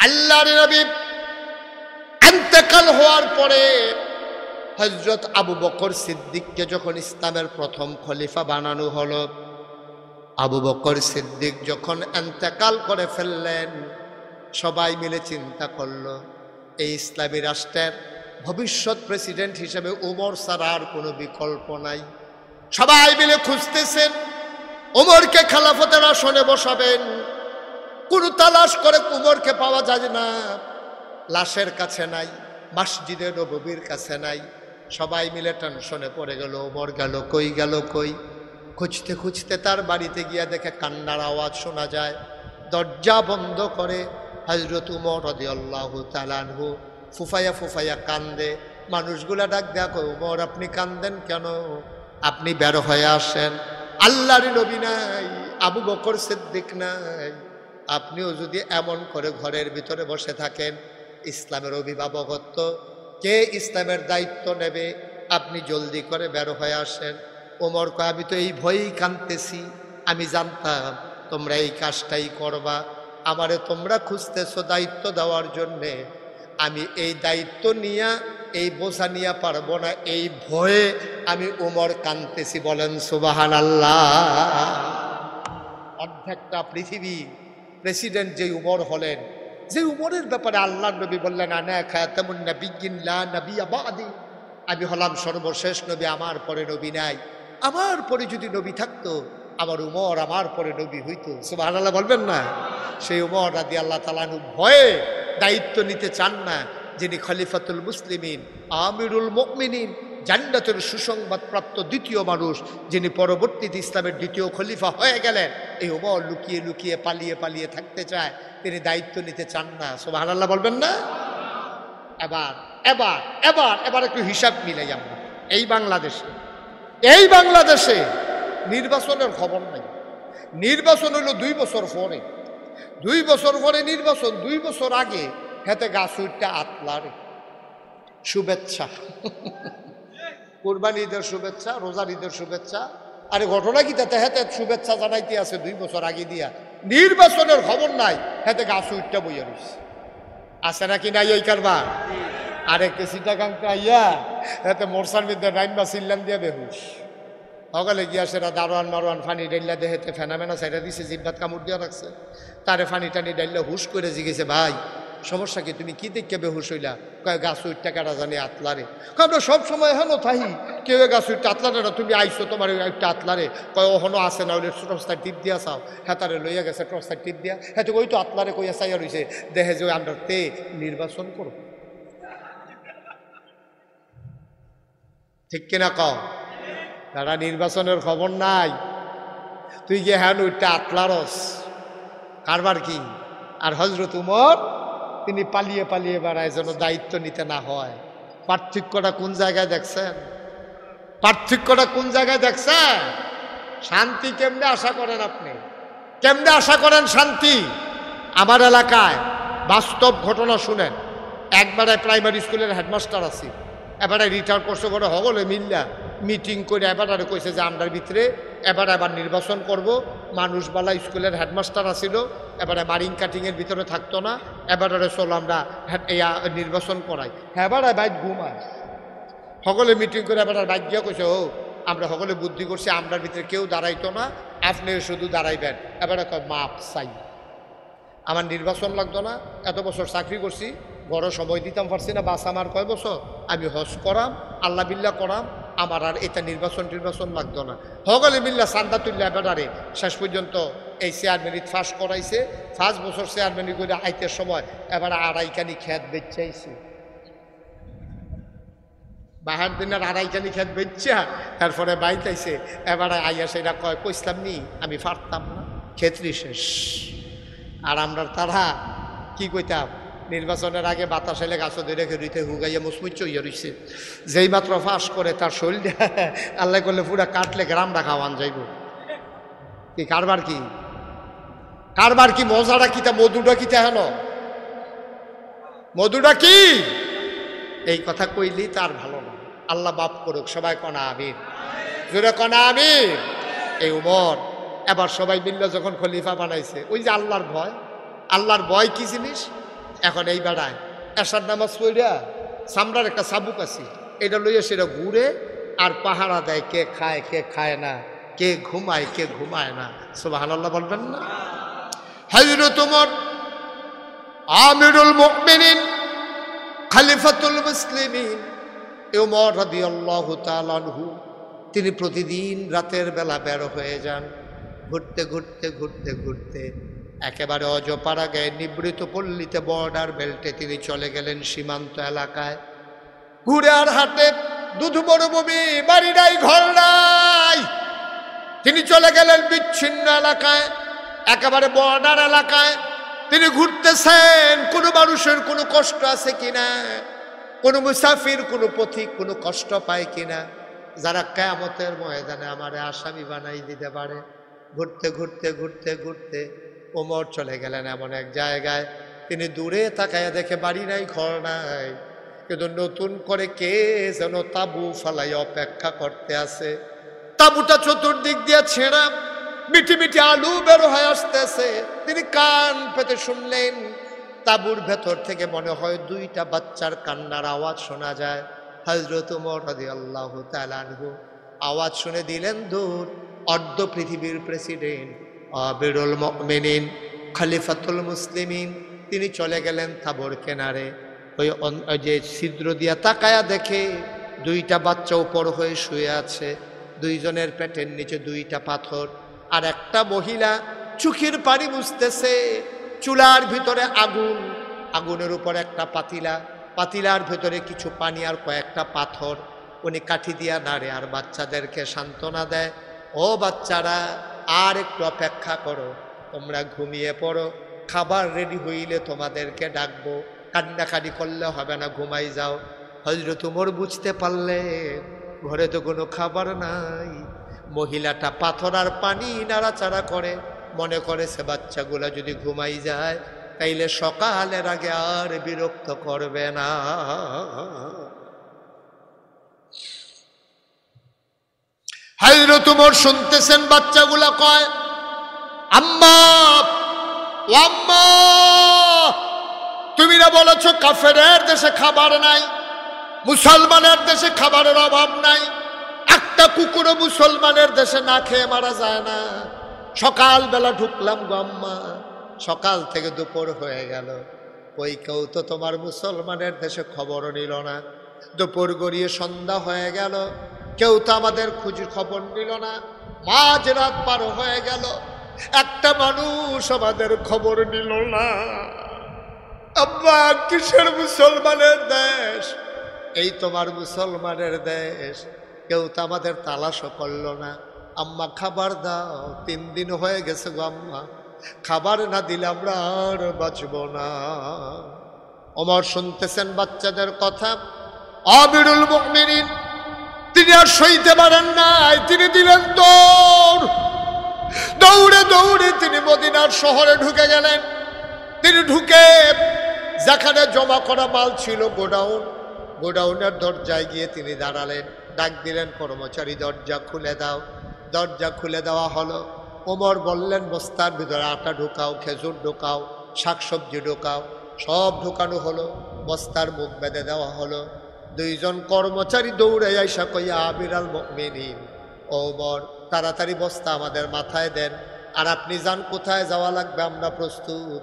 আল্লাহর নবী ইন্তেকাল হওয়ার পরে হযরত আবু বকর সিদ্দিককে যখন ইসলামের প্রথম খলিফা বানানো হলো, আবু বকর সিদ্দিক যখন ইন্তেকাল করে ফেললেন, সবাই মিলে চিন্তা করলো এই ইসলামী রাষ্ট্রের ভবিষ্যৎ প্রেসিডেন্ট হিসেবে ওমর ছাড়া আর কোনো বিকল্প নাই। সবাই মিলে খুঁজতেছেন ওমরকে খেলাফতের আসনে বসাবেন। কোনো তালাশ করে ওমরকে পাওয়া যায় না, লাশের কাছে নাই, মসজিদে নববীর কাছে নাই। সবাই মিলে টেনশনে পড়ে গেল, ওমর গেল কই, গেল কই। খুঁজতে খুঁজতে তার বাড়িতে গিয়া দেখে কান্নার আওয়াজ শোনা যায়। দরজা বন্ধ করে হযরত উমর রাদিয়াল্লাহু তাআলা আনহু ফুফাইয়া ফুফাইয়া কান্দে। মানুষগুলা ডাক দেয়া কয়, উমর আপনি কান্দেন কেন? আপনি বের হয়ে আসেন, আল্লাহর নবী নাই, আবু বকর সিদ্দিক নাই। আপনিও যদি এমন করে ঘরের ভিতরে বসে থাকেন, ইসলামের অভিভাবকত্ব কে ইসলামের দায়িত্ব নেবে? আপনি জলদি করে বের হয়ে আসেন। ওমর কয়, আমি তো এই ভয়েই কাঁদতেছি, আমি জানতাম তোমরা এই কাজটাই করবা, আমারে তোমরা খুঁজতেছো দায়িত্ব দেওয়ার জন্যে। আমি এই দায়িত্ব নিয়া, এই বোঝা নিয়া পারবো না, এই ভয়ে আমি ওমর কাঁদতেছি। বলেন সুবহানাল্লাহ। অর্ধেকটা পৃথিবী প্রেসিডেন্ট যে উমর হলেন, যে উমরের ব্যাপারে আল্লাহর নবী বললেন, আনা খাতামুন নাবিয়্যিন লা নাবিয়্যা বা'দি, আমি হলাম সর্বশেষ নবী, আমার পরে নবী নাই। আমার পরে যদি নবী থাকতো, আমার উমর আমার পরে নবী হইতো। সুবহানাল্লাহ বলবেন না? সেই উমর রাদিয়াল্লাহু তাআলা আনহু ভয়ে দায়িত্ব নিতে চান না, যিনি খলিফাতুল মুসলিমিন, আমিরুল মুমিনিন, জান্নাতের সুসংবাদ প্রাপ্ত দ্বিতীয় মানুষ, যিনি পরবর্তীতে ইসলামের দ্বিতীয় খলিফা হয়ে গেলেন। এই ওমর লুকিয়ে লুকিয়ে পালিয়ে পালিয়ে থাকতে চায়, তিনি দায়িত্ব নিতে চান না। সুবহানাল্লাহ বলবেন না? এবার এবার এবার এবার একটু হিসাব মিলাই আমরা। এই বাংলাদেশে নির্বাচনের খবর নাই। নির্বাচন হলো 2 বছর পরে, 2 বছর পরে নির্বাচন। 2 বছর আগে হেতে গাছ উঠটা আতলারে শুভেচ্ছা, কুরবানি ঈদের শুভেচ্ছা, রোজার ঈদের শুভেচ্ছা। আরে ঘটনা কি তাতে হেতে শুভেচ্ছা জানাইতে আছে 2 বছর আগে দিয়া। নির্বাচনের খবর নাই, হেতে গাছ উঠটা বইয়া রয়েছে। আছে নাকি নাই ওই কারবার? আরেকটা সিটাগাংটা আইয়া হেতে মোরসার মধ্যে রাইন বা সিল্লান দিয়া বেহুশ সকালে গিয়া সেরা দারোয়ান মারোয়ান ফানি ডাইল্লা দেহেতে ফেনামেনা সাইডা দিছে, জিব্বাত কামড় দিয়া রাখছে। তারে ফানি টানি ডাইল্লা হুশ করে জিগেছে, ভাই সমস্যা কি, তুমি কি দেখে বেহুশ হইলা? কয় গাছ উঠটা কাটা জানি আতলারে। আমরা সব সময় হেনো থাহি, কেউ গাছ উঠটা আতলারে না, তুমি আইসো তোমার একটা আতলারে। কয় ওহনো আছে না, ওই টর্চটা টিপ দিয়া চাও। হেতারে লইয়া গেছে টর্চটা টিপ দিয়া, হেতে ওই তো আতলারে কইয়া চাইয়া রয়েছে। দেখে যে আমরা তে নির্বাচন করো, ঠিক কিনা কও? তারা নির্বাচনের খবর নাই, তুই গিয়ে হ্যান ওইটা আতলারস কারবার কি? আর হযরত উমর তিনি পালিয়ে পালিয়ে বেড়ায় যেন দায়িত্ব নিতে না হয়। পার্থক্যটা কোন জায়গায় দেখছেন? পার্থক্যটা কোন জায়গায় দেখছেন? শান্তি কেমনে আশা করেন আপনি? কেমনে আশা করেন শান্তি? আমার এলাকায় বাস্তব ঘটনা শুনেন। একবারে প্রাইমারি স্কুলের হেডমাস্টার আছি, এবারে রিটায়ার করছে করে হগলে মিল্লা মিটিং করে এবারে কইছে যে আমরার ভিতরে এবার নির্বাচন করব। মানুষবালা স্কুলের হেডমাস্টার আসিল, এবারে মারিং কাটিংয়ের ভিতরে থাকতো না, এবারে চলো আমরা নির্বাচন করাই। এবারে বাইক ঘুমায় সকলে মিটিং করে এবার বাইক গিয়া কইছে, ও আমরা সকলে বুদ্ধি করছি, আমরার ভিতরে কেউ দাঁড়াইতো না, আপনি শুধু দাঁড়াইবেন। এবারে কয় মাপ চাই, আমার নির্বাচন লাগতো না, এত বছর চাকরি করছি, বড় সময় দিতাম পারছি না, বাস আমার কয় বছর, আমি হজ করাম, আল্লাহ বিল্লাহ করাম, আমার আর এটা নির্বাচন লাগতো না। হগলে মিল্লা চান্দা তুল্লা এবারে শেষ পর্যন্ত এই চেয়ারম্যানি ফাঁস করাইছে। 5 বছর চেয়ারম্যানি করে আইতে সময় এবার 2.5 কানি খেত বেচাইছে। বাহার দিনের 2.5 কানি খেত বেচা তারপরে বাইতাইছে। এবারে আইয়া সেটা কয়, কইসলাম নি আমি পারতাম না, ক্ষেত্রি শেষ। আর আমরা তারা কি কইতাম, নির্বাচনের আগে বাতাস এলে গাছ ধরে রেখে হুগাইয়া মুসমুচ্চ হইয়া রইছে। যেই মাত্র ফাঁস করে তার শরীরটা আল্লাহ করলে পুরা কাটলে গ্রামটা খাওয়ান যাইব। কি কারবার কি, কারবার কি, মজাটা কিতা, মধুটা কিতা হেন, মধুটা কি? এই কথা কইলেই তার ভালো না। আল্লাহ মাফ করুক, সবাই কনা আমিন, জোরে কনা আমিন। এই উমর এবার সবাই মিল্লা যখন খলিফা বানাইছে, ওই যে আল্লাহর ভয়, আল্লাহর ভয় কি জিনিস? এখন এই বেড়ায় এশার নামাজ পড়িয়া সামরার একটা চাবুক আছে, এটা লইয়া সেটা ঘুরে আর পাহারা দেয়, কে খায় না, কে ঘুমায় না। সুবহানাল্লাহ বলবেন না? হযরত ওমর আমিরুল মুমিনিন খলিফাতুল মুসলিমিন ওমর রাদিয়াল্লাহু তাআলা আনহু, তিনি প্রতিদিন রাতের বেলা বের হয়ে যান, ঘুরতে একেবারে অজপাড়া গায়ে নিবৃত পল্লীতে বর্ডার বেল্টে তিনি চলে গেলেন সীমান্ত এলাকায়। ঘুরে আর হাটে দুধ মরুভূমি, বাড়ি নাই ঘর নাই। তিনি চলে গেলেন বিচ্ছিন্ন এলাকায়, একেবারে বর্ডার এলাকায় তিনি ঘুরতেছেন। কোনো মানুষের কোনো কষ্ট আছে কিনা, কোনো মুসাফির, কোনো পথিক কোনো কষ্ট পায় কিনা, যারা কিয়ামতের ময়দানে আমারে আসামি বানাই দিতে পারে। ঘুরতে ওমর চলে গেলেন এমন এক জায়গায়, তিনি দূরে তাকায় দেখে বাড়ি নাই ঘর নাই, কিন্তু নতুন করে কে যেন তাবু ফালাই অপেক্ষা করতে আছে। তাবুটা চতুর্দিক দিয়ে ছেঁড়া, মিটি আলু বের হয়ে আসতেছে। তিনি কান পেতে শুনলেন, তাবুর ভেতর থেকে মনে হয় দুইটা বাচ্চার কান্নার আওয়াজ শোনা যায়। হযরত ওমর রাদিয়াল্লাহু তাআলা আনহু আওয়াজ শুনে দিলেন দূর। অর্ধ পৃথিবীর প্রেসিডেন্ট আমিরুল মুমিনিন খলিফাতুল মুসলিমিন, তিনি চলে গেলেন তাবুর কিনারে। ওই যে ছিদ্র দিয়া তাকায়া দেখে দুইটা বাচ্চা উপর হয়ে শুয়ে আছে, দুইজনের পেটের নিচে দুইটা পাথর, আর একটা মহিলা চোখের পানি মুছতেছে। চুলার ভিতরে আগুন, আগুনের উপর একটা পাতিলা, পাতিলার ভেতরে কিছু পানি আর কয়েকটা পাথর। উনি কাঠি দিয়া নাড়ে আর বাচ্চাদেরকে সান্ত্বনা দেয়, ও বাচ্চারা আর একটু অপেক্ষা করো, তোমরা ঘুমিয়ে পড়ো, খাবার রেডি হইলে তোমাদেরকে ডাকবো, কান্নাকাটি করলে হবে না, ঘুমাই যাও। হযরত ওমর বুঝতে পারলে ঘরে তো কোনো খাবার নাই। মহিলাটা পাথর আর পানি নাড়াচাড়া করে, মনে করে সে বাচ্চাগুলা যদি ঘুমাই যায় তাইলে সকালের আগে আর বিরক্ত করবে না। হযরত ওমর শুনতেছেন, বাচ্চাগুলা কয়, আম্মা ও আম্মা, তুমি না বলেছো কাফেরের দেশে খাবার নাই, মুসলমানের দেশে খাবারের অভাব নাই, একটা কুকুরও মুসলমানের দেশে না খেয়ে মারা যায় না। সকালবেলা ঢুকলাম গো আম্মা, সকাল থেকে দুপুর হয়ে গেল, ওই কেউ তো তোমার মুসলমানের দেশে খবরও নিল না। দুপুর গড়িয়ে সন্ধ্যা হয়ে গেল, কেউ তো আমাদের খবর নিল না। মাঝ রাত পার হয়ে গেল, একটা মানুষ আমাদের খবর নিল না। আব্বা, কিসের মুসলমানের দেশ? এই তোমার মুসলমানের দেশ, কেউ তো আমাদের তালাশও করলো না। আম্মা খাবার দাও, 3 দিন হয়ে গেছে গো আম্মা, খাবার না দিলে আমরা আর বাঁচব না। ওমর শুনতেছেন বাচ্চাদের কথা। আমিরুল মুমিনিন তিনি আর সইতে পারেন নাই, তিনি দিলেন দৌড়ে তিনি মদিনার শহরে ঢুকে গেলেন। তিনি ঢুকে যেখানে জমা করা মাল ছিল গোডাউনের দরজায় গিয়ে তিনি দাঁড়ালেন, ডাক দিলেন, কর্মচারী দরজা খুলে দাও। দরজা খুলে দেওয়া হলো। ওমর বললেন, বস্তার ভিতরে আটা ঢুকাও, খেজুর ঢুকাও, শাকসবজি ঢুকাও। সব ঢুকানো হলো, বস্তার মুখ বেঁধে দেওয়া হলো। 2 জন কর্মচারী দৌড়ে আইসা কইয়া, আমিরুল মুমিনিন ওমর, তাড়াতাড়ি বস্তা আমাদের মাথায় দেন, আর আপনি যান, কোথায় যাওয়া লাগবে আমরা প্রস্তুত,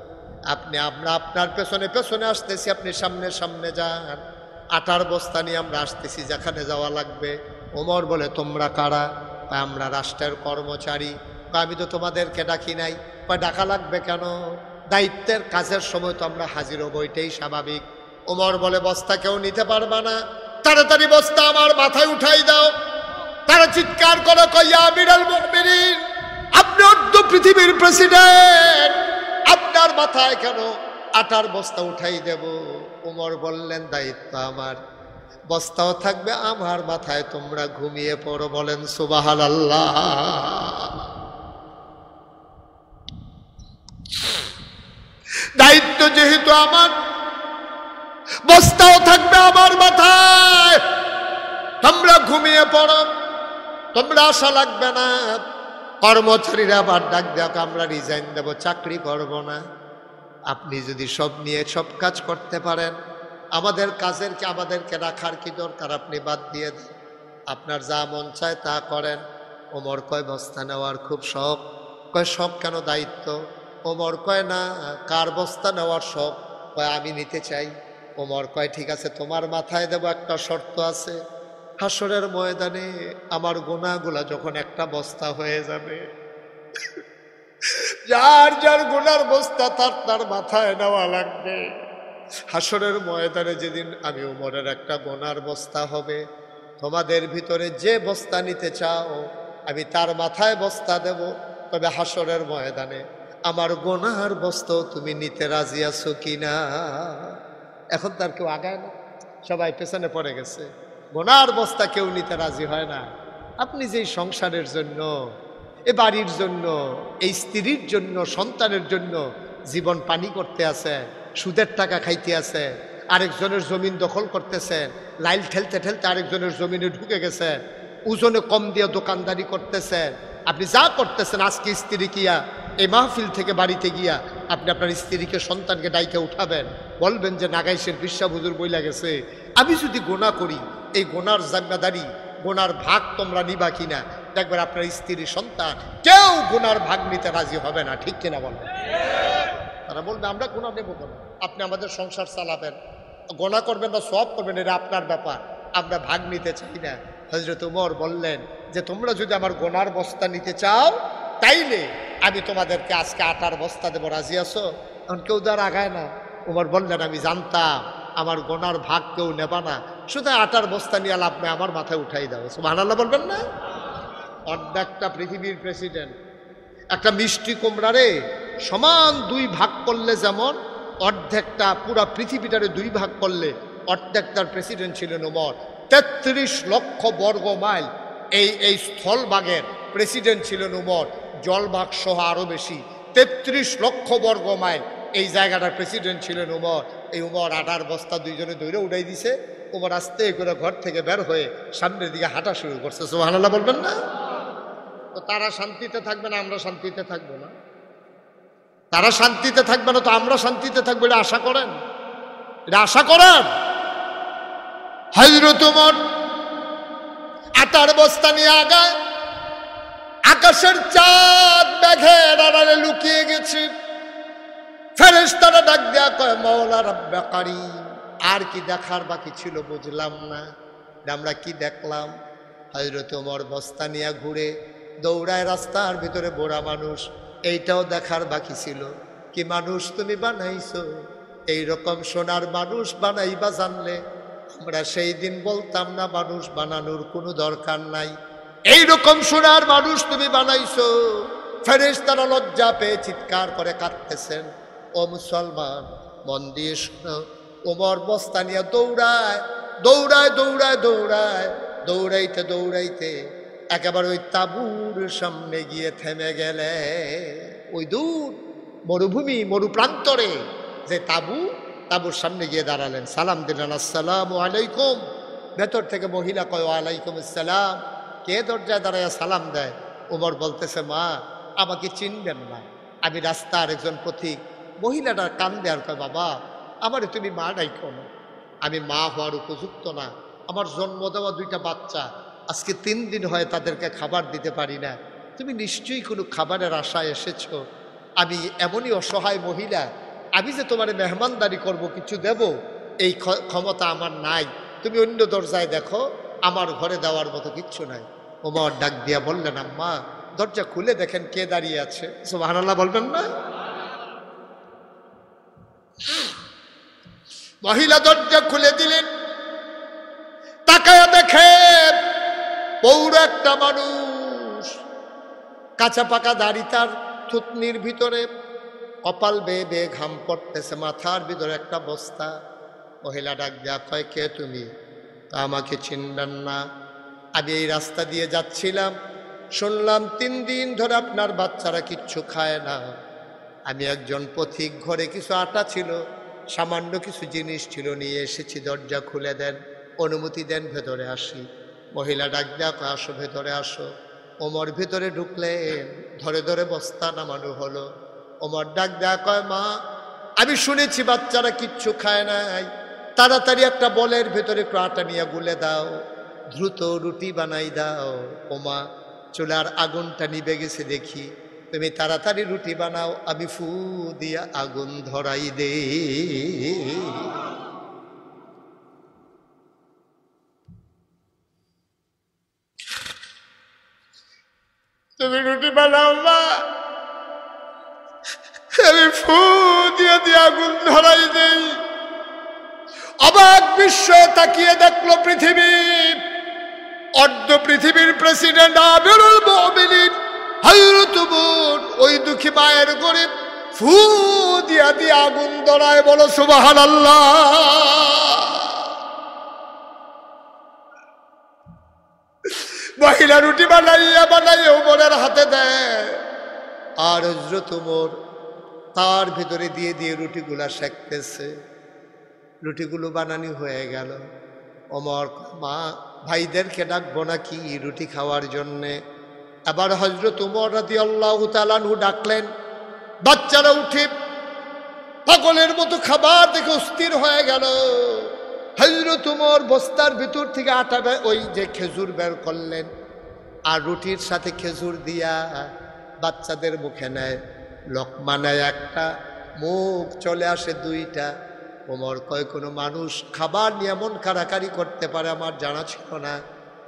আমরা আপনার পেছনে আসতেছি, আপনি সামনে যান, আটার বস্তা নিয়ে আমরা আসতেছি যেখানে যাওয়া লাগবে। ওমর বলে, তোমরা কারা? আমরা রাষ্ট্রের কর্মচারী। আমি তো তোমাদেরকে ডাকি নাই। ডাকা লাগবে কেন? দায়িত্বের কাজের সময় তো আমরা হাজির হবো, এটাই স্বাভাবিক। ওমর বলে, বস্তা কেউ নিতে পারবা না, তাড়াতাড়ি বস্তা আমার মাথায় উঠাই দাও। তারা চিৎকার করে কইয়া, আমিরুল মুমিনিন, আপনি অর্ধ পৃথিবীর প্রেসিডেন্ট, আপনার মাথায় কেন আটার বস্তা উঠাই দেব? ওমর বললেন, দায়িত্ব আমার, বস্তাও থাকবে আমার মাথায়, তোমরা ঘুমিয়ে পড়ো। বলেন সুবহানাল্লাহ। দায়িত্ব যেহেতু আমার, বস্তাও থাকবে আমার মাথায়, তোমরা ঘুমিয়ে পড়ো, তোমরা আশা লাগবে না। কর্মচারীরা আবার ডাক দেখ, আমরা রিজাইন দেব, চাকরি করব না। আপনি যদি সব নিয়ে সব কাজ করতে পারেন, আমাদের কাজের কি আমাদেরকে রাখার কি দরকার? আপনি বাদ দিয়ে দেন, আপনার যা মন চায় তা করেন। ওমর কয় বস্তা নেওয়ার খুব শখ। কয় শখ কেন, দায়িত্ব? ওমর কয় না, কার বস্তা নেওয়ার শখ? কয় আমি নিতে চাই। ওমর কয় ঠিক আছে, তোমার মাথায় দেব একটা শর্ত আছে। হাসরের ময়দানে আমার গুনাহগুলা যখন একটা বস্তা হয়ে যাবে, যার যার গুনার বস্তা তার তার মাথায় নেওয়া লাগবে। হাসরের ময়দানে যেদিন আমি ওমরের একটা গুনার বস্তা হবে, তোমাদের ভিতরে যে বস্তা নিতে চাও আমি তার মাথায় বস্তা দেব। তবে হাসরের ময়দানে আমার গুনার বস্তাও তুমি নিতে রাজি আছো কিনা? এখন তার কেউ আগায় না, সবাই পেছনে পড়ে গেছে। গুনার বস্তা কেউ নিতে রাজি হয় না। আপনি যেই সংসারের জন্য, এ বাড়ির জন্য, এই স্ত্রীর জন্য, সন্তানের জন্য জীবন পানি করতে আছে, সুদের টাকা খাইতে আছে, আরেকজনের জমিন দখল করতেছেন, লাইল ঠেলতে ঠেলতে আরেকজনের জমিনে ঢুকে গেছেন, ওজনে কম দিয়ে দোকানদারি করতেছেন, আপনি যা করতেছেন, আজকে স্ত্রী কিয়া এই মাহফিল থেকে বাড়িতে গিয়া আপনি আপনার স্ত্রীকে, সন্তানকে ডাইকে উঠাবেন, বলবেন যে নাগাইশের বিশ্বাস হুজুর বইলা গেছে, আমি যদি গোনা করি এই গোনার জিম্মেদারি, গোনার ভাগ তোমরা নিবা কিনা? দেখবেন আপনার স্ত্রী, সন্তান কেউ গোনার ভাগ নিতে রাজি হবে না। ঠিক কিনা বলেন? তারা বলবে আমরা গোনা নেব কেন? আপনি আমাদের সংসার চালাবেন, গোনা করবেন বা সওয়াব করবেন, এটা আপনার ব্যাপার, আমরা ভাগ নিতে চাই না। হযরত ওমর বললেন যে তোমরা যদি আমার গোনার বস্তা নিতে চাও তাইলে আমি তোমাদেরকে আজকে আটার বস্তা দেবো, রাজি আছো? এখন কেউ দ্বার আগায় না। ওমর বললেন আমি জানতাম আমার গোনার ভাগ কেউ নেবা না, শুধু আটার বস্তা নিয়ে লাভ নেই, আমার মাথায় উঠাই দাও। সুবহানাল্লাহ বলবেন না? অর্ধেকটা পৃথিবীর প্রেসিডেন্ট, একটা মিষ্টি কুমড়ারে সমান দুই ভাগ করলে যেমন অর্ধেকটা পুরা পৃথিবীটারে দুই ভাগ করলে অর্ধেকটার প্রেসিডেন্ট ছিলেন ওমর। ৩৩ লক্ষ বর্গ মাইল এই স্থলভাগের প্রেসিডেন্ট ছিলেন ওমর, জলভাগ সহ আরো বেশি। ৩৩ লক্ষ বর্গ মাইল এই জায়গাটার প্রেসিডেন্ট ছিলেন ওমর। এই ওমর আটার বস্তা দুইজনে দৌড়ে উঠাই দিছে। ওমর আস্তে করে ঘর থেকে বের হয়ে সামনের দিকে হাঁটা শুরু করছে। সুবহানাল্লাহ বলবেন না? তো তারা শান্তিতে থাকবে না, আমরা শান্তিতে থাকবো না? তারা শান্তিতে থাকবে না তো আমরা শান্তিতে থাকবো, এটা আশা করেন? এটা আশা করেন? হযরত ওমর আটার বস্তা নিয়ে আগায়, আকাশের চাঁদ মেঘের আড়ালে লুকিয়ে গেছে। ফেরেশতারা ডাক দেয়া কয় মাওলা রাব্বে কারীম, আর কি দেখার বাকি ছিল বুঝলাম না, আমরা কি দেখলাম? হযরত ওমর বস্তা নিয়ে ঘুরে দৌড়ায় রাস্তার ভিতরে, বুড়া মানুষ, এইটাও দেখার বাকি ছিল। কি মানুষ তুমি বানাইছো, এইরকম সোনার মানুষ বানাইবা জানলে আমরা সেই দিন বলতাম না মানুষ বানানোর কোনো দরকার নাই। এইরকম সোনার মানুষ তুমি বানাইছো। ফেরেশতারা লজ্জা পেয়ে চিৎকার করে কাঁদতেছেন। ও মুসলমান, মন দিয়ে শোনো, ওমর বস্তা নিয়ে দৌড়ায় দৌড়ায় দৌড়ায় দৌড়ায় দৌড়াইতে দৌড়াইতে একেবারে ওই তাঁবুর সামনে গিয়ে থেমে গেলে। ওই দূর মরুভূমি, মরুপ্রান্তরে যে তাঁবুর সামনে গিয়ে দাঁড়ালেন, সালাম দিলেন, আসসালামু আলাইকুম। ভেতর থেকে মহিলা কয় ওয়ালাইকুম আসসালাম। কে দরজায় দাঁড়ায় সালাম দেয়? ওমর বলতেছে মা, আমাকে চিনবেন না, আমি রাস্তার একজন পথিক। মহিলাটার কান্দে আর কয় বাবা, আমারে তুমি মা ডাইকো না, আমি মা হওয়ার উপযুক্ত না, আমার জন্ম দেওয়া দুইটা বাচ্চা আজকে 3 দিন হয় তাদেরকে খাবার দিতে পারি না, তুমি নিশ্চয়ই কোনো খাবারের আশায় এসেছো। আমি এমনই অসহায় মহিলা, আমি যে তোমার মেহমানদারি করব, কিছু দেব, এই ক্ষমতা আমার নাই। তুমি অন্য দরজায় দেখো, আমার ঘরে দেওয়ার মতো কিচ্ছু নাই। ওমর ডাক দিয়া বললেন আম্মা, দরজা খুলে দেখেন কে দাঁড়িয়ে আছে। সুবহানাল্লাহ বলবেন না? মহিলা দরজা খুলে দিলেন, তাকায়া দেখে পৌর একটা মানুষ, কাঁচা পাকা দাড়ি, তার থুতনির ভিতরে কপাল বেয়ে বেয়ে ঘাম পড়তেছে, মাথার ভিতরে একটা বস্তা। মহিলা ডাক দেয়া কয় কে তুমি? তা আমাকে চিনবেন না, আমি এই রাস্তা দিয়ে যাচ্ছিলাম, শুনলাম 3 দিন ধরে আপনার বাচ্চারা কিচ্ছু খায় না, আমি একজন পথিক, ঘরে কিছু আটা ছিল, সামান্য কিছু জিনিস ছিল, নিয়ে এসেছি, দরজা খুলে দেন, অনুমতি দেন, ভেতরে আসি। মহিলা ডাক দেয়া কয় আসো, ভেতরে আসো। ওমর ভেতরে ঢুকলেন, ধরে ধরে বস্তা নামানো হলো। ওমর ডাক দেয়া কয় মা, আমি শুনেছি বাচ্চারা কিচ্ছু খায় নাই, তাড়াতাড়ি একটা বলের ভেতরে একটু আটা নিয়ে গুলে দাও, দ্রুত রুটি বানাই দাও। ওমা, চুলার আগুনটা নিভে গেছে দেখি, তুমি তাড়াতাড়ি রুটি বানাও, আমি ফু দিয়া আগুন ধরাই দে। তুমি রুটি বানাও মা, আমি ফু দিয়ে দিয়ে আগুন ধরাই দেই। অবাক বিস্ময়ে তাকিয়ে দেখলো পৃথিবী, অর্ধ পৃথিবীর প্রেসিডেন্ট আমিরুল মুমিনিন হযরত উমর ওই দুঃখী মায়ের গরিব ফু দিয়া দিয়ে আগুন ধরায়। বলো সুবহানাল্লাহ। মহিলা রুটি বানাইয়া উমরের হাতে দেয়, আর হযরত উমর তার ভিতরে দিয়ে দিয়ে রুটিগুলা সেঁকতেছে। রুটিগুলো বানানি হয়ে গেল। ওমর, মা ভাইদেরকে ডাকবো নাকি রুটি খাওয়ার জন্যে? আবার হযরত উমর রাদিয়াল্লাহু তাআলা আনহু ডাকলেন। বাচ্চারা উঠে পাগলের মতো খাবার দেখে অস্থির হয়ে গেল। হযরত উমর বস্তার ভিতর থেকে আটা ওই যে খেজুর বের করলেন, আর রুটির সাথে খেজুর দিয়া বাচ্চাদের মুখে নেয়। লোকমা নেয় একটা, মুখ চলে আসে দুইটা। ওমর কয়, কোনো মানুষ খাবার নিয়ে এমন কারাকারি করতে পারে আমার জানা ছিল না।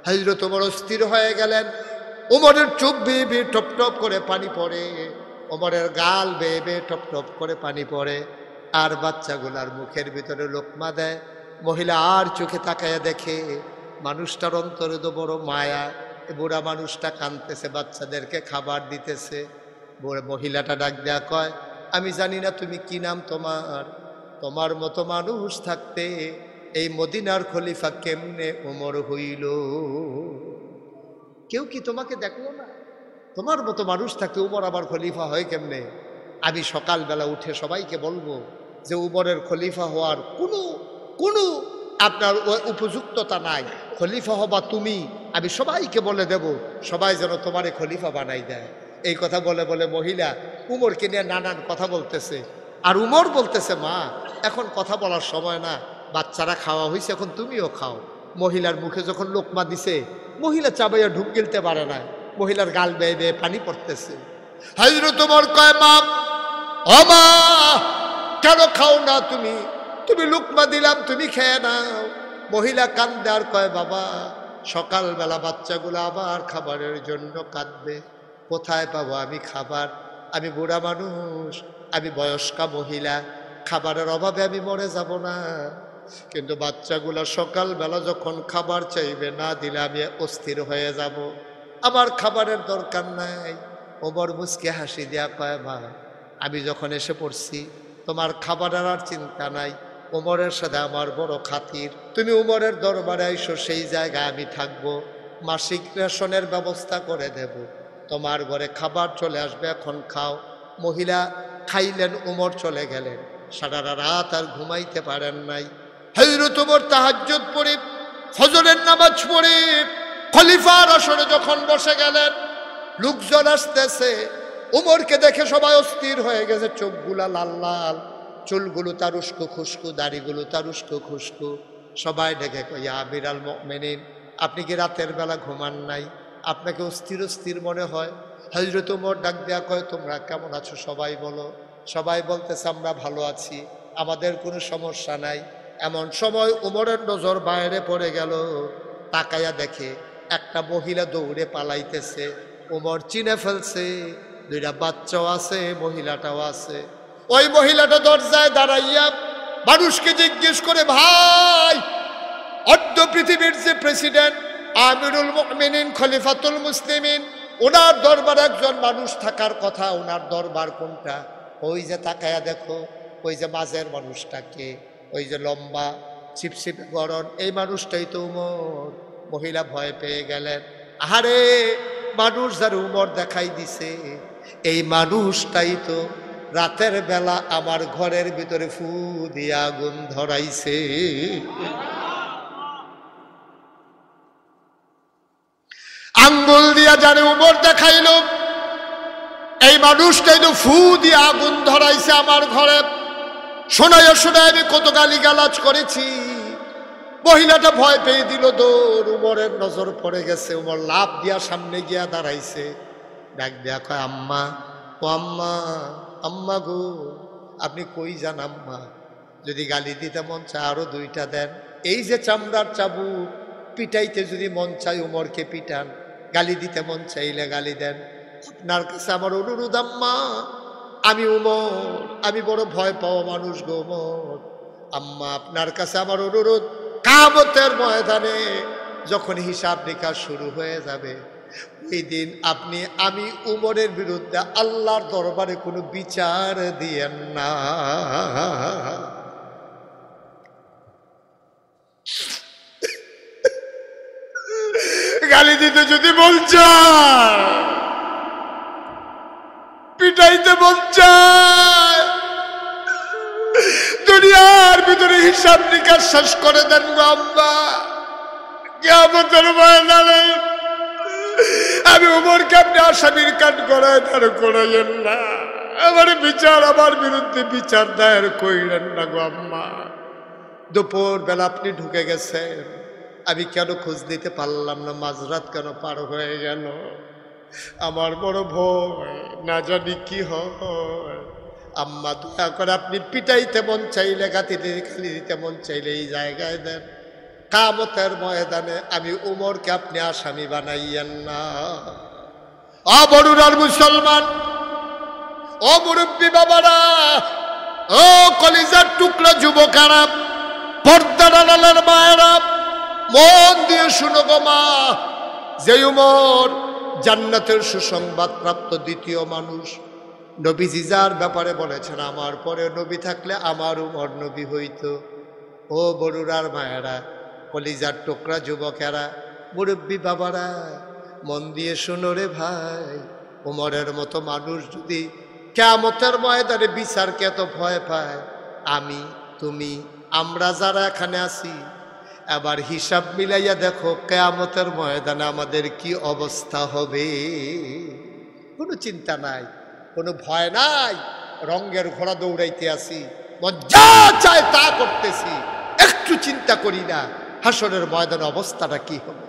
হযরত ওমর অস্থির হয়ে গেলেন। ওমরের চোখ বেয়ে বেয়ে টপ টপ করে পানি পড়ে, ওমরের গাল বেয়ে বেয়ে টপ টপ করে পানি পড়ে। আর বাচ্চাগুলার মুখের ভিতরে লোকমা দেয়। মহিলা আর চোখে তাকায়া দেখে মানুষটার অন্তরে তো বড় মায়া। বুড়া মানুষটা কাঁদতেছে, বাচ্চাদেরকে খাবার দিতেছে। মহিলাটা ডাক দেয়া কয়, আমি জানি না তুমি কি নাম তোমার, তোমার মতো মানুষ থাকতে এই মদিনার খলিফা কেমনে ওমর হইল? কেউ কি তোমাকে দেখলো না? তোমার মতো মানুষ থাকতে উমর আবার খলিফা হয় কেমনে? আমি সকালবেলা উঠে সবাইকে বলবো যে উমরের খলিফা হওয়ার কোনো আপনার উপযুক্ততা নাই, খলিফা হবা তুমি। আমি সবাইকে বলে দেব, সবাই যেন তোমারে খলিফা বানাই দেয়। এই কথা বলে বলে মহিলা উমরকে নিয়ে নানান কথা বলতেছে। আর উমর বলতেছে, মা এখন কথা বলার সময় না, বাচ্চারা খাওয়া হয়েছে, এখন তুমিও খাও। মহিলার মুখে যখন লোকমা দিছে, মহিলা চাবাইয়া ঢুক গিলতে পারে না, মহিলার গাল বেয়ে বেয়ে পানি পড়তেছে। হযরত ওমর কয়, মা ও মা, কেন খাও না তুমি? তুমি লোকমা দিলাম, তুমি খেয়ে নাও। মহিলা কান্দে আর কয়, বাবা সকালবেলা বাচ্চাগুলো আবার খাবারের জন্য কাঁদবে, কোথায় পাবো আমি খাবার? আমি বুড়া মানুষ, আমি বয়স্কা মহিলা, খাবারের অভাবে আমি মরে যাব না। কিন্তু বাচ্চাগুলো সকালবেলা যখন খাবার চাইবে, না দিলে আমি অস্থির হয়ে যাব, আমার খাবারের দরকার নাই। ওমর মুচকে হাসি দেয়া কয়, মা আমি যখন এসে পড়ছি, তোমার খাবারের আর চিন্তা নাই। ওমরের সাথে আমার বড় খাতির, তুমি উমরের দরবারে আইসো, সেই জায়গায় আমি থাকবো, মাসিক রেশনের ব্যবস্থা করে দেব, তোমার ঘরে খাবার চলে আসবে, এখন খাও। মহিলা খাইলেন, উমর চলে গেলেন। সারা রাত আর ঘুমাইতে পারেন নাই। হযরত ওমর তাহাজ্জুদ পড়ে, ফজরের নামাজ পড়ে খলিফার আসনে যখন বসে গেলেন, লোকজন আসতেছে। উমরকে দেখে সবাই অস্থির হয়ে গেছে, চোখগুলা লাল লাল, চুলগুলো তার উস্কো খুস্কু, দাড়িগুলো তার উস্কো খুস্কু। সবাই ডেকে কই, আমিরুল মুমিনিন, আপনি কি রাতের বেলা ঘুমান নাই? আপনাকে অস্থির অস্থির মনে হয়। হযরত ওমর ডাক দেয়া কয়, তোমরা কেমন আছো সবাই বলো। সবাই বলতেছে, আমরা ভালো আছি, আমাদের কোনো সমস্যা নাই। এমন সময় ওমরের নজর বাইরে পড়ে গেল। তাকায়া দেখে একটা মহিলা দৌড়ে পালাইতেছে। ওমর চিনে ফেলছে, দুইটা বাচ্চাও আছে, মহিলাটাও আছে। ওই মহিলাটা দরজায় দাঁড়াইয়া মানুষকে জিজ্ঞেস করে, ভাই অর্ধ পৃথিবীর যে প্রেসিডেন্ট আমিরুল মুমিনিন খলিফাতুল মুসলিমিন, ওনার দরবার একজন মানুষ থাকার কথা, ওনার দরবার কোনটা? ওই যে তাকায়া দেখো, ওই যে মাঝের মানুষটাকে, ওই যে লম্বা ছিপছিপে গরম, এই মানুষটাই তো উমর। মহিলা ভয় পেয়ে গেলেন। আরে মানুষ যার উমর দেখাই দিছে, এই মানুষটাই তো রাতের বেলা আমার ঘরের ভিতরে ফু দিয়ে আগুন ধরাইছে। আঙ্গুল দিয়া যারে উমর দেখাইল, এই মানুষটাই তো ফু দিয়ে আগুন ধরাইছে আমার ঘরে। শোনায় শোনায় আমি কত গালি গালাজ করেছি। মহিলাটা ভয় পেয়ে দিল দৌড়। উমরের নজর পড়ে গেছে। উমর লাফ দিয়া সামনে গিয়া দাঁড়াইছে। ডাক দিয়া কয়, আম্মা, ও আম্মা, আম্মা গো, আপনি কই যান আম্মা? যদি গালি দিতে মন চায় আরো দুইটা দেন। এই যে চামড়ার চাবুক, পিটাইতে যদি মন চায় উমরকে পিটান, গালি দিতে মন চাইলে গালি দেন। আপনার কাছে আমার অনুরোধ আম্মা, আমি উমর, আমি বড় ভয় পাওয়া মানুষ গো উমর। আম্মা, আপনার কাছে আমার অনুরোধ, কিয়ামতের ময়দানে যখন হিসাব নিকাশ শুরু হয়ে যাবে, ওই দিন আপনি আমি উমরের বিরুদ্ধে আল্লাহর দরবারে কোনো বিচার দিয়েন না। গালি দিতে যদি মন চায়, পিটাইতে মন চায়, দুনিয়ার ভিতরে হিসাব নিকাশ শেষ করে দেন গো আম্মা। কিয়ামতের ময়দানে আমি উমরকে আপনি আসামির কাঠ করায় দাঁড় করাইয়েন না। আমার বিচার, আমার বিরুদ্ধে বিচার দায়ের কইলেন না গো আম্মা। দুপুর বেলা আপনি ঢুকে গেছেন, আমি কেন খোঁজ দিতে পারলাম না? মাঝরাত কেন পার হয়ে গেল? আমার বড় ভয়, না জানি কি হয়। আম্মা, দয়া করে আপনি পিটাইতে মন চাইলে, গাতিতে খালি দিতে মন চাইলে এই জায়গায় দেন। কিয়ামতের ময়দানে আমি উমরকে আপনি আসামি বানাইয়েন না। বড়ুরার মুসলমান, ও মুরব্বী বাবারা, ও কলিজার টুকরা যুবকেরা, পর্দার আড়ালের মায়েরা, মন দিয়ে শুনো গো মা। যে উমর জান্নাতের সুসংবাদ প্রাপ্ত দ্বিতীয় মানুষ, নবীজি যার ব্যাপারে বলেছেন আমার পরে নবী থাকলে আমার উমর নবী হইতো। ও বড়ুরার মায়েরা, কলিজার টুকরা যুবকেরা, মুরব্বী বাবারা, মন দিয়ে শুনো রে ভাই। উমরের মতো মানুষ যদি কিয়ামতের ময়দানে বিচারকে এত ভয় পায়, আমি, তুমি, আমরা যারা এখানে আছি, এবার হিসাব মিলাইয়া দেখো কিয়ামতের ময়দানে আমাদের কি অবস্থা হবে। কোনো চিন্তা নাই, কোনো ভয় নাই, রঙের ঘোড়া দৌড়াইতে আসি, যা চায় তা করতেছি, একটু চিন্তা করি না হাসরের ময়দানে অবস্থাটা কি হবে,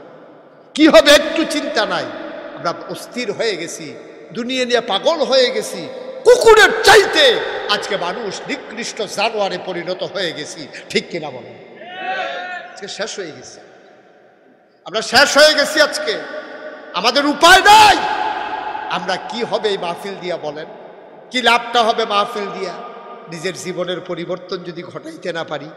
কি হবে একটু চিন্তা নাই। আমরা অস্থির হয়ে গেছি, দুনিয়া নিয়ে পাগল হয়ে গেছি, কুকুরের চাইতে আজকে মানুষ নিকৃষ্ট জানোয়ারে পরিণত হয়ে গেছি, ঠিক কিনা বলেন? আজকে শেষ হয়ে গেছি, আমরা শেষ হয়ে গেছি আজকে, আমাদের উপায় নাই। আমরা কি হবে এই মাহফিল দিয়া বলেন? কি লাভটা হবে মাহফিল দিয়া? নিজের জীবনের পরিবর্তন যদি ঘটাইতে না পারি,